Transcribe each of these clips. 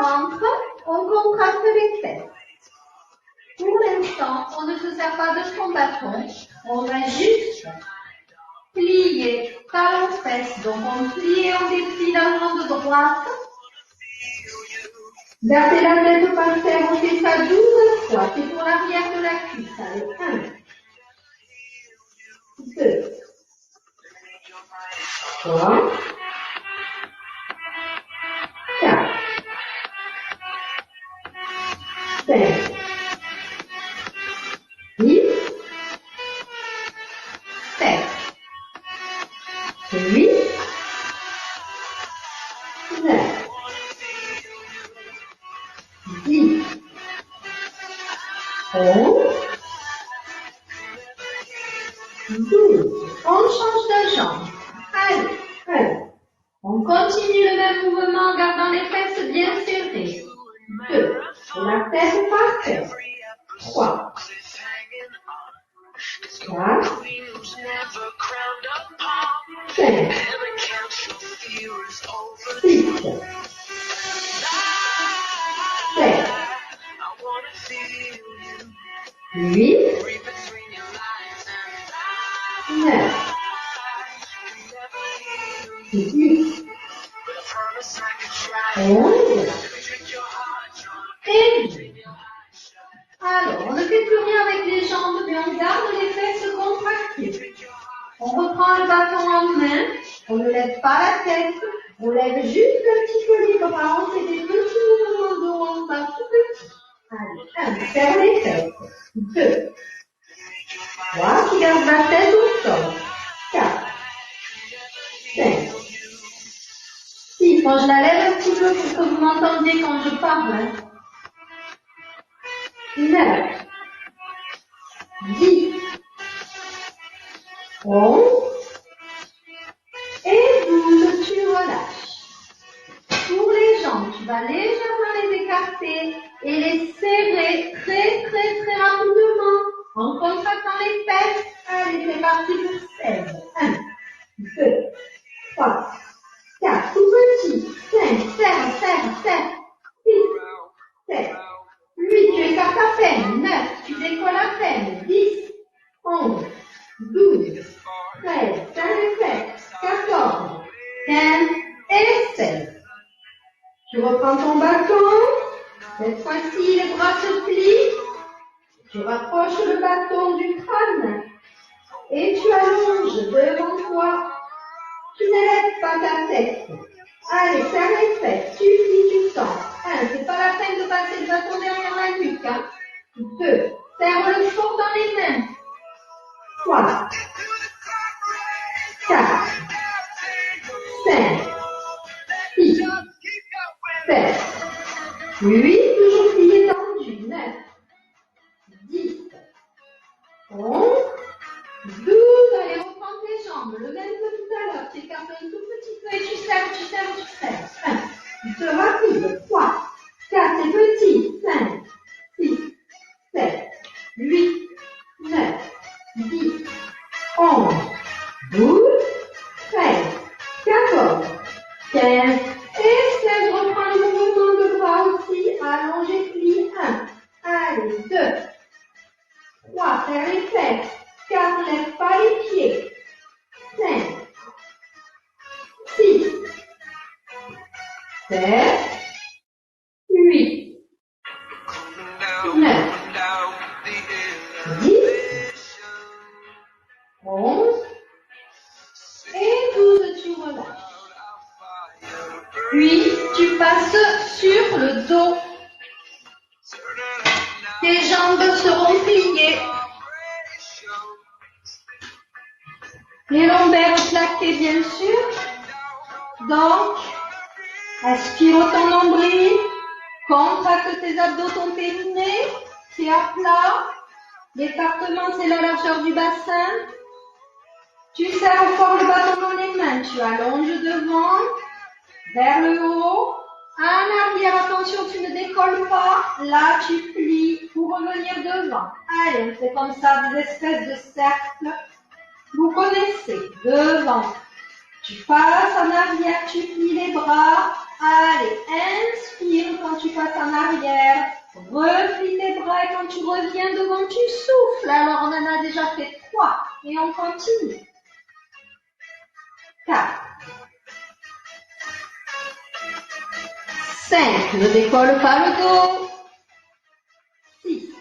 ventre, on contracte les fesses. Pour l'instant, on ne se sert pas de son bâton, on va juste plier talon-fesses. Donc on plie et on déplie la jambe droite. Gardez la tête par terre, on fait ça 12 fois. C'est pour l'arrière de la cuisse. Allez, 1, 2, 3, 4, 5, 6, 7, 8, 9, 10, 11, 12. On change de jambe. Allez, 1. On continue le même mouvement en gardant les fesses bien serrées. 2. La tête par terre. 3. 4. 5. 6. 7. 8. 9. 10. 11. Et 12. Alors, on ne fait plus rien avec les jambes, mais on garde les fesses contractées. On reprend le bâton en main, on ne lève pas la tête, on lève juste un petit peu les bras, on fait des petits mouvements de haut en bas, tout petits. Allez, 1, serre les fesses. 2. 3, tu gardes la tête au sol. 4. 5. 6, quand je la lève un petit peu pour que vous m'entendiez quand je parle. 9. 10. 11. Et 12, tu relâches. Pour les jambes, tu vas légèrement les écarter et les serrer très rapidement en contractant les fesses. Allez, c'est parti pour 16. 1, 2, 3, 4, tout petit. 5, serre. 6, 7, 8, tu écartes à peine. 9, tu décolles à peine. 10, 11, 12, 13, serre les fesses. 14, 15 et 16. Tu reprends ton bâton. Cette fois-ci, les bras se plient. Tu rapproches le bâton du crâne. Et tu allonges devant toi. Tu n'élèves pas ta tête. Allez, serre les fesses. Tu plies, tu tends. 1, c'est pas la peine de passer le bâton derrière la nuque. 2, serre le fond dans les mains. 3, 4, 5, 6, 7, 8, toujours plié tendu. 9, 10, 11, 12, allez, reprends tes jambes, le même que tout à l'heure, tu écartes un tout petit peu et tu serres. 1, 2, rapide, 3, 4, c'est petit, 5, 6, 7, 8, 9, 10, 11, 12, 13, 14, 15, et 16, reprends le mouvement de bras aussi, allongé, plie, 1, allez, 2, 3, serre les fesses, 4, ne lève pas les pieds, 5, 6, 7, 8, 9, 10, 11, et 12, tu relâches. Puis, tu passes sur le dos. Tes jambes seront pliées. Les lombaires plaqués, bien sûr. Donc, aspire ton nombril. Contracte tes abdos, ton périnée. C'est à plat. L'écartement, c'est la largeur du bassin. Tu serres fort le bâton dans les mains. Tu allonges devant, vers le haut. En arrière, attention, tu ne décolles pas. Là, tu plies pour revenir devant. Allez, on fait comme ça des espèces de cercles. Vous connaissez. Devant. Tu passes en arrière, tu plies les bras. Allez, inspire quand tu quand tu reviens devant, tu souffles. Alors, on en a déjà fait 3 et on continue. 4. 5. Ne décolle pas le dos. 6.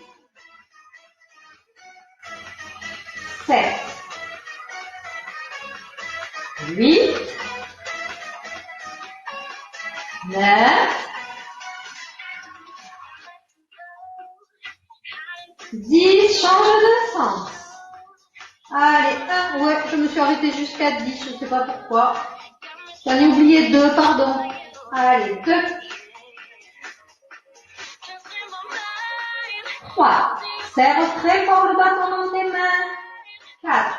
7. 8. 9. 10, change de sens. Allez, 1, ouais, je me suis arrêtée jusqu'à 10, je ne sais pas pourquoi. J'en ai oublié 2, pardon. Allez, 2. 3. Serre très fort le bâton dans tes mains. 4.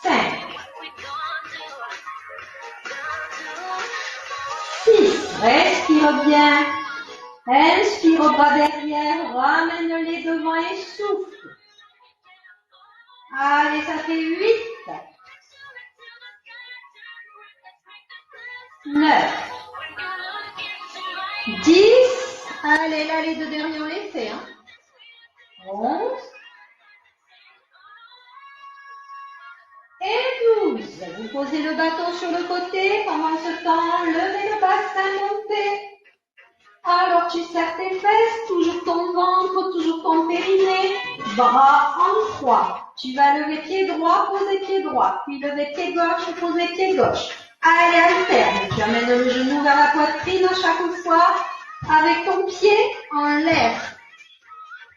5. 6. Respire bien. Inspire au bras derrière, ramène-les devant et souffle. Allez, ça fait 8. 9. 10. Allez, là, les 2 derniers, on les fait. 11. Et 12. Vous posez le bâton sur le côté. Pendant ce temps, levez le bassin, montez. Alors, tu serres tes fesses, toujours ton ventre, toujours ton périnée, bras en croix. Tu vas lever pied droit, poser pied droit, puis lever pied gauche, poser pied gauche. Allez, alterne. Tu amènes le genou vers la poitrine à chaque fois, avec ton pied en l'air.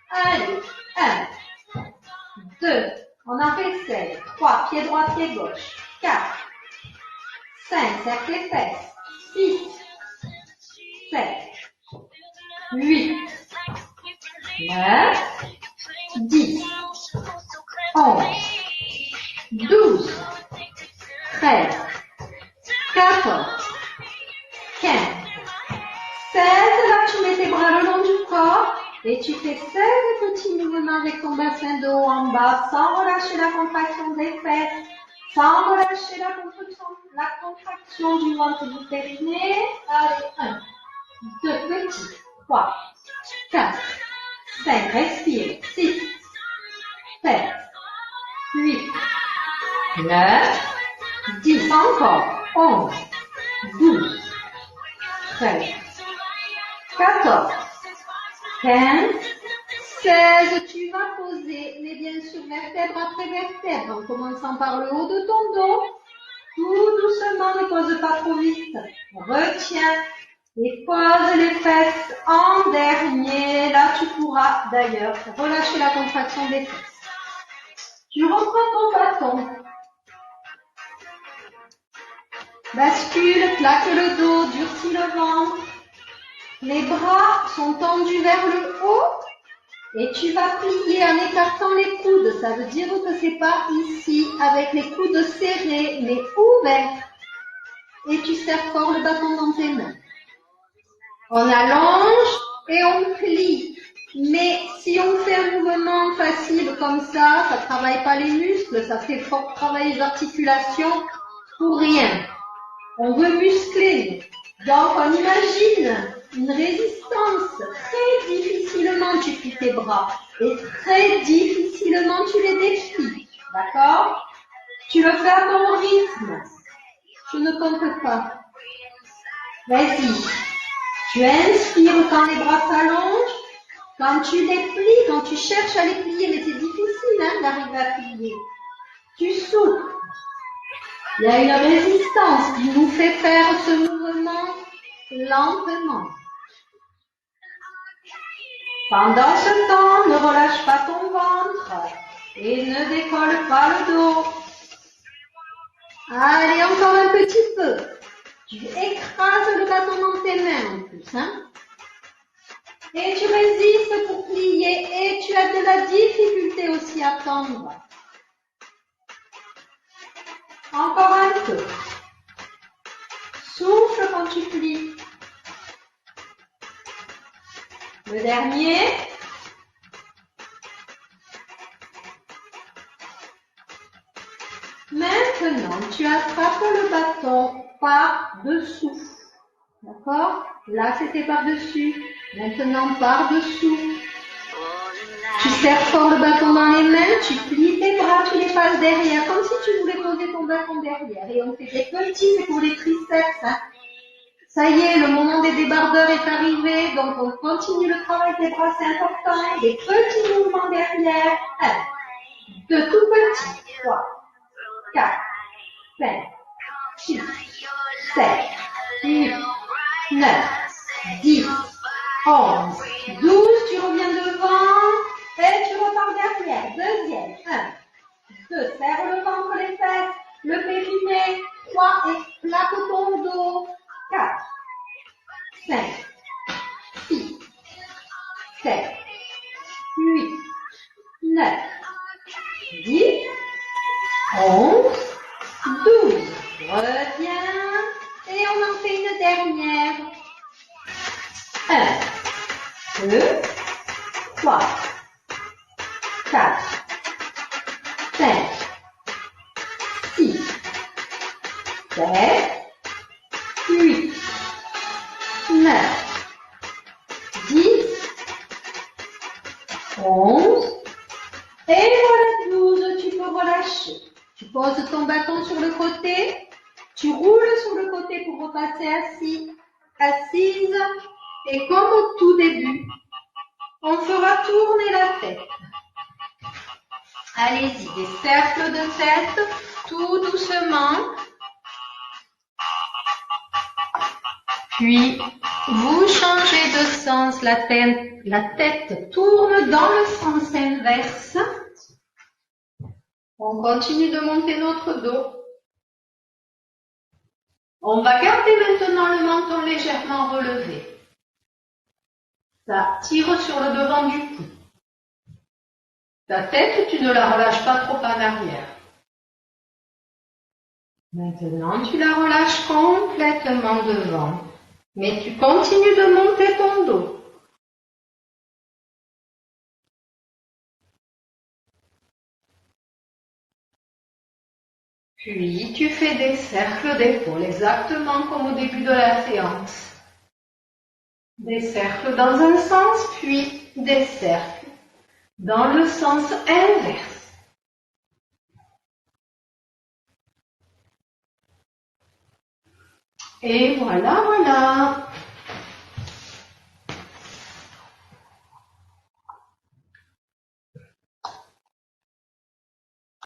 Allez, 1, 2, on en fait 16, 3, pied droit, pied gauche, 4, 5, serre tes fesses, 6, 7, 8, 9, 10, 11, 12, 13, 14, 15, 16. Là, tu mets tes bras le long du corps et tu fais 16 petits mouvements avec ton bassin de haut en bas sans relâcher la contraction des fesses, sans relâcher la contraction du ventre du périnée. Allez, 1, 2, petits. 3, 4, 5, respire, 6, 7, 8, 9, 10, encore, 11, 12, 13, 14, 15, 16, tu vas poser, mais bien sûr, vertèbre après vertèbre, en commençant par le haut de ton dos, tout doucement, ne pose pas trop vite, retiens. Et pose les fesses en dernier. Là, tu pourras d'ailleurs relâcher la contraction des fesses. Tu reprends ton bâton. Bascule, claque le dos, durcis le ventre. Les bras sont tendus vers le haut. Et tu vas plier en écartant les coudes. Ça veut dire que c'est pas ici, avec les coudes serrés, mais ouverts. Et tu serres fort le bâton dans tes mains. On allonge et on plie. Mais si on fait un mouvement facile comme ça ne travaille pas les muscles, ça fait fort travailler les articulations pour rien. On veut muscler. Donc on imagine une résistance. Très difficilement tu plies tes bras et très difficilement tu les déplies. D'accord? Tu le fais à ton rythme. Je ne compte pas. Vas-y. Tu inspires quand les bras s'allongent, quand tu les plies, quand tu cherches à les plier, mais c'est difficile d'arriver à plier. Tu souffles. Il y a une résistance qui nous fait faire ce mouvement lentement. Pendant ce temps, ne relâche pas ton ventre et ne décolle pas le dos. Allez, encore un petit peu. Tu écrases le bâton dans tes mains en plus. Et tu résistes pour plier et tu as de la difficulté aussi à tendre. Encore un peu. Souffle quand tu plies. Le dernier. Maintenant, tu attrapes le bâton par-dessous. D'accord? Là, c'était par-dessus. Maintenant, par-dessous. Tu serres fort le bâton dans les mains, tu plies tes bras, tu les passes derrière, comme si tu voulais poser ton bâton derrière. Et on fait des petits, c'est pour les triceps. Hein. Ça y est, le moment des débardeurs est arrivé, donc on continue le travail des bras, c'est important. Des petits mouvements derrière. 1, 2 tout petits. 3, 4, 5, 6, 7, 8, 9, 10, 11, 12, tu reviens devant et tu repars derrière. Deuxième, 1, 2, serre le ventre, les fesses, le périnée, 3 et plaque ton dos, 4, 5, 6, 7, 8, 9, 10, 11, 12. Reviens et on en fait une dernière. 1, 2, 3, 4, 5, 6, 7, 8, 9, 10, 11, et voilà 12, tu peux relâcher. Tu poses ton bâton sur le côté, tu roules sur le côté pour repasser assise, et comme au tout début, on fera tourner la tête. Allez-y, des cercles de tête, tout doucement. Puis, vous changez de sens, la tête tourne dans le sens inverse. On continue de monter notre dos. On va garder maintenant le menton légèrement relevé. Ça tire sur le devant du cou. Ta tête, tu ne la relâches pas trop en arrière. Maintenant, tu la relâches complètement devant. Mais tu continues de monter ton dos. Puis, tu fais des cercles d'épaules, exactement comme au début de la séance. Des cercles dans un sens, puis des cercles dans le sens inverse. Et voilà, voilà.